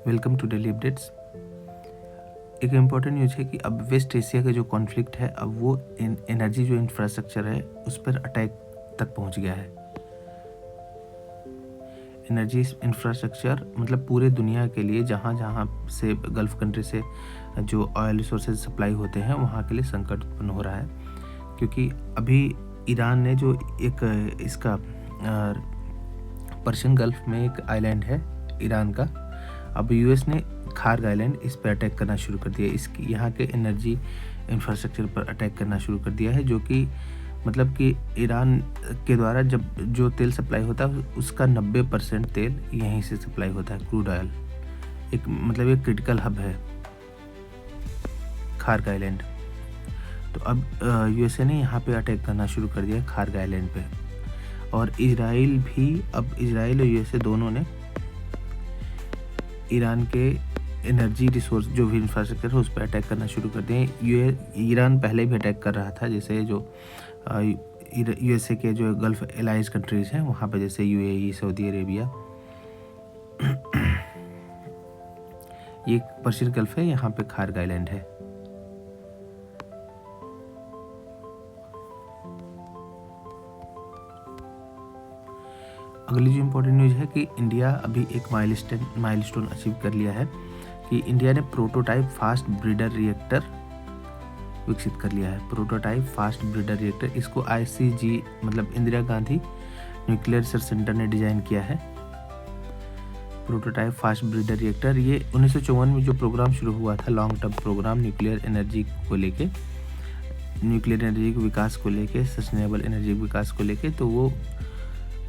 Welcome to daily updates. एक important news है कि अब वेस्ट एशिया का जो कॉन्फ्लिक्ट है अब वो एनर्जी जो इंफ्रास्ट्रक्चर है उस पर अटैक तक पहुंच गया है। एनर्जी इंफ्रास्ट्रक्चर मतलब पूरे दुनिया के लिए जहाँ जहाँ से गल्फ़ कंट्री से जो ऑयल रिसोर्सेज सप्लाई होते हैं वहाँ के लिए संकट उत्पन्न हो रहा है, क्योंकि अभी ईरान ने जो एक इसका पर्शियन गल्फ़ में एक आइलैंड है ईरान का, अब यूएस ने खार्ग आइलैंड इस पर अटैक करना शुरू कर दिया, इसकी यहाँ के एनर्जी इंफ्रास्ट्रक्चर पर अटैक करना शुरू कर दिया है, जो कि मतलब कि ईरान के द्वारा जब जो तेल सप्लाई होता है उसका 90% तेल यहीं से सप्लाई होता है, क्रूड ऑयल। एक मतलब एक क्रिटिकल हब है खार्ग आइलैंड। तो अब यूएसए ने यहाँ पे अटैक करना शुरू कर दिया खार्ग आइलैंड पे, और इजराइल भी, अब इजराइल और यूएसए दोनों ने ईरान के एनर्जी रिसोर्स जो भी इंफ्रास्ट्रक्चर है उस पर अटैक करना शुरू कर दिए। ईरान पहले भी अटैक कर रहा था, जैसे जो यूएसए के जो गल्फ एलाइज कंट्रीज़ हैं वहाँ पे, जैसे यूएई, सऊदी अरेबिया, ये पर्शियन गल्फ है, यहाँ पे खार्ग आइलैंड है। अगली जो इम्पोर्टेंट न्यूज़ है कि इंडिया अभी एक माइलस्टोन अचीव कर लिया है कि इंडिया ने प्रोटोटाइप फास्ट ब्रीडर रिएक्टर विकसित कर लिया है। प्रोटोटाइप फास्ट ब्रीडर रिएक्टर, इसको आईसीजी मतलब Indira Gandhi nuclear research centre ने डिज़ाइन किया है। प्रोटोटाइप फास्ट ब्रीडर रिएक्टर ये 1954 में जो प्रोग्राम शुरू हुआ था, long term programme nuclear energy को लेके, न्यूक्लियर एनर्जी के विकास को लेके, सस्टेनेबल एनर्जी के विकास को लेके, तो वो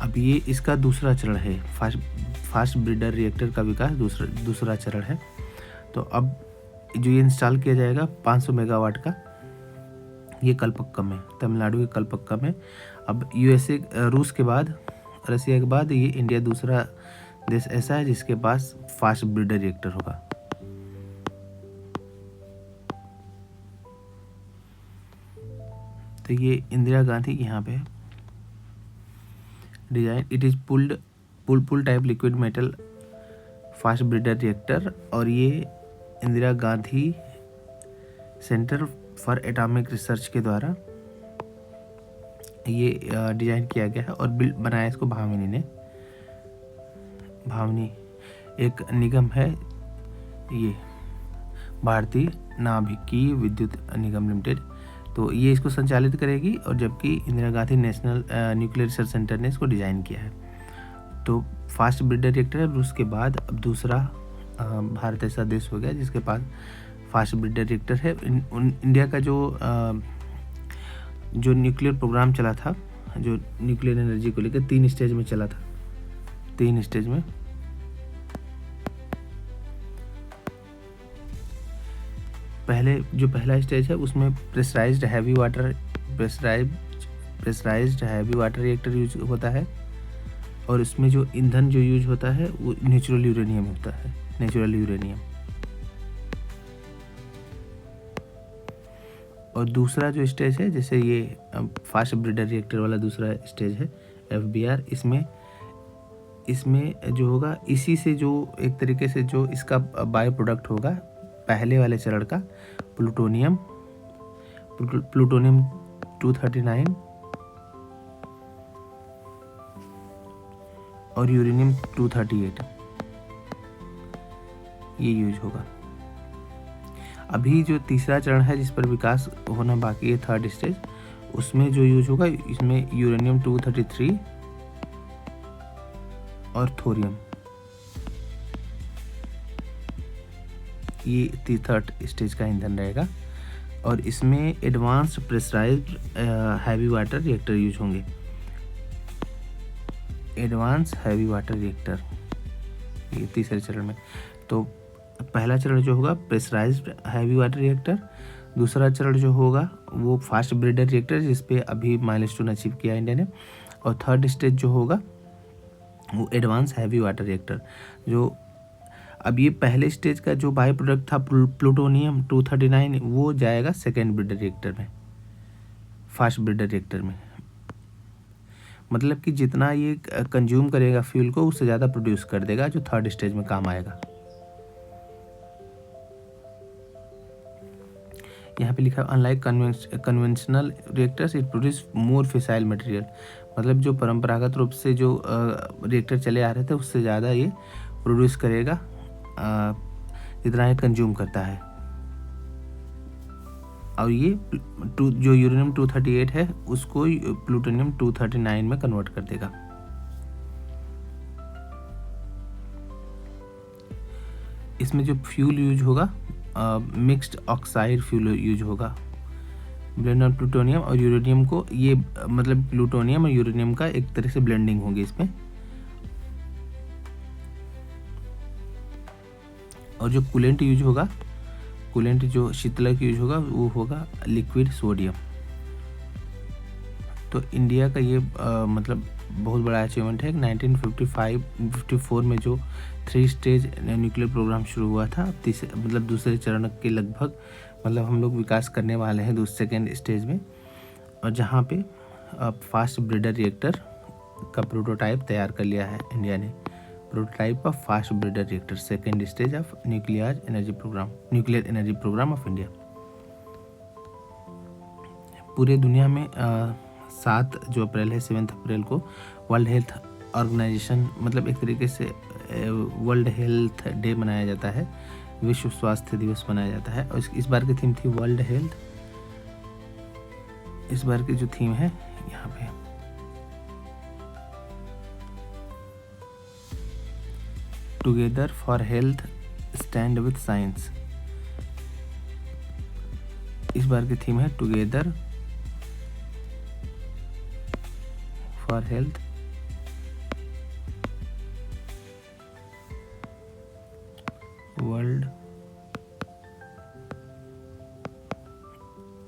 अब ये इसका दूसरा चरण है। फास्ट ब्रीडर रिएक्टर का विकास दूसरा चरण है। तो अब जो ये इंस्टॉल किया जाएगा 500 मेगावाट का, ये कलपक्कम में, तमिलनाडु के कलपक्कम में। अब यूएसए, रूस के बाद, रसिया के बाद ये इंडिया दूसरा देश ऐसा है जिसके पास फास्ट ब्रीडर रिएक्टर होगा। तो ये इंदिरा गांधी यहाँ पे design, it is pool type liquid metal fast breeder reactor, और ये Indira Gandhi centre for atomic research के द्वारा ये डिजाइन किया गया है और बिल्ड बनाया इसको भामिनी ने। भामिनी एक निगम है, ये भारतीय नाभिकीय विद्युत निगम लिमिटेड, तो ये इसको संचालित करेगी, और जबकि Indira Gandhi national nuclear research centre ने इसको डिज़ाइन किया है। तो फास्ट ब्रीडर रिएक्टर है, रूस के बाद अब दूसरा भारत ऐसा देश हो गया जिसके पास फास्ट ब्रीडर रिएक्टर है। इंडिया का जो न्यूक्लियर प्रोग्राम चला था, जो न्यूक्लियर एनर्जी को लेकर 3 स्टेज में चला था, 3 स्टेज में। पहला स्टेज है उसमें pressurised heavy water reactor use होता है, और उसमें जो ईंधन जो यूज होता है वो नेचुरल यूरेनियम होता है, नेचुरल यूरेनियम। और दूसरा जो स्टेज है, जैसे ये फास्ट ब्रीडर रिएक्टर वाला दूसरा स्टेज है FBR, इसमें जो होगा, इसी से जो एक तरीके से जो इसका बाय प्रोडक्ट होगा पहले वाले चरण का, प्लूटोनियम 239 और यूरेनियम 238 ये यूज होगा। अभी जो तीसरा चरण है जिस पर विकास होना बाकी है, थर्ड स्टेज, उसमें जो यूज होगा, इसमें यूरेनियम 233 और थोरियम, ये थर्ड स्टेज का ईंधन रहेगा, और इसमें advanced pressurised heavy water reactor use होंगे। एडवांस हैवी वाटर रिएक्टर ये तीसरे चरण में। तो पहला चरण जो होगा प्रेशराइज्ड हैवी वाटर रिएक्टर, दूसरा चरण जो होगा वो फास्ट ब्रीडर रिएक्टर जिस पे अभी माइलस्टोन अचीव किया इंडिया ने, और थर्ड स्टेज जो होगा वो एडवांस हैवी वाटर रिएक्टर। जो अब ये पहले स्टेज का जो बाय प्रोडक्ट था प्लूटोनियम 239, वो जाएगा सेकेंड ब्रीडर रिएक्टर में, फास्ट ब्रीडर रिएक्टर में। मतलब कि जितना ये कंज्यूम करेगा फ्यूल को उससे ज़्यादा प्रोड्यूस कर देगा, जो थर्ड स्टेज में काम आएगा। यहाँ पे लिखा है unlike conventional reactors it produce more fissile material, मतलब जो परंपरागत रूप से जो रिएक्टर चले आ रहे थे उससे ज़्यादा ये प्रोड्यूस करेगा जितना ये कंज्यूम करता है। और ये जो यूरेनियम 238 है उसको प्लूटोनियम 239 में कन्वर्ट कर देगा। इसमें जो फ्यूल यूज होगा मिक्स्ड ऑक्साइड फ्यूल यूज होगा। ब्लेंड ऑन प्लूटोनियम और यूरेनियम को, ये मतलब प्लूटोनियम और यूरेनियम का एक तरह से ब्लेंडिंग होगी इसमें। और जो कूलेंट यूज होगा, कूलेंट जो शीतलक यूज होगा वो होगा लिक्विड सोडियम। तो इंडिया का ये मतलब बहुत बड़ा अचीवमेंट है। 1954 में जो 3 स्टेज न्यूक्लियर प्रोग्राम शुरू हुआ था, मतलब दूसरे चरण के लगभग, मतलब हम लोग विकास करने वाले हैं सेकेंड स्टेज में। और जहाँ पे फास्ट ब्रीडर रिएक्टर का प्रोटोटाइप तैयार कर लिया है इंडिया ने। Prototype of fast breeder reactor, second stage of nuclear energy programme of India. पूरे दुनिया में 7 जो अप्रैल है, 7 अप्रैल को वर्ल्ड हेल्थ ऑर्गेनाइजेशन, मतलब एक तरीके से वर्ल्ड हेल्थ डे मनाया जाता है, विश्व स्वास्थ्य दिवस मनाया जाता है। और इस बार की थीम थी वर्ल्ड हेल्थ। इस बार की जो थीम है यहाँ पे together for health stand with science. इस बार की थीम है together for health world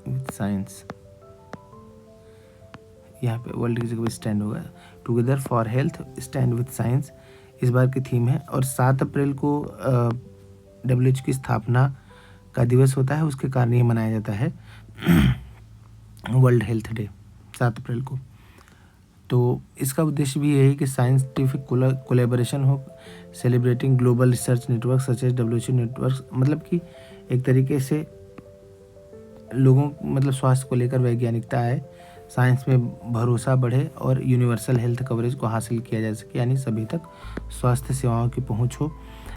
with science. यहाँ पे वर्ल्ड की जगह स्टैंड होगा, together for health stand with science इस बार की थीम है। और 7 अप्रैल को WHO की स्थापना का दिवस होता है, उसके कारण ये मनाया जाता है वर्ल्ड हेल्थ डे 7 अप्रैल को। तो इसका उद्देश्य भी यही है कि साइंटिफिक कोलैबोरेशन हो, celebrating global research network such as WHO network, मतलब कि एक तरीके से लोगों, मतलब स्वास्थ्य को लेकर वैज्ञानिकता आए, साइंस में भरोसा बढ़े और यूनिवर्सल हेल्थ कवरेज को हासिल किया जा सके, यानी सभी तक स्वास्थ्य सेवाओं की पहुंच हो।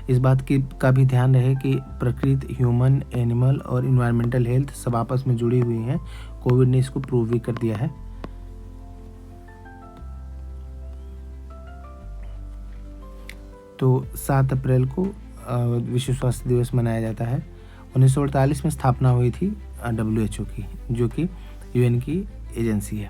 इस बात की का भी ध्यान रहे कि प्रकृति, ह्यूमन, एनिमल और इन्वायरमेंटल हेल्थ सब आपस में जुड़ी हुई हैं। कोविड ने इसको प्रूव भी कर दिया है। तो 7 अप्रैल को विश्व स्वास्थ्य दिवस मनाया जाता है। 1948 में स्थापना हुई थी WHO की, जो कि UN की एजेंसी है।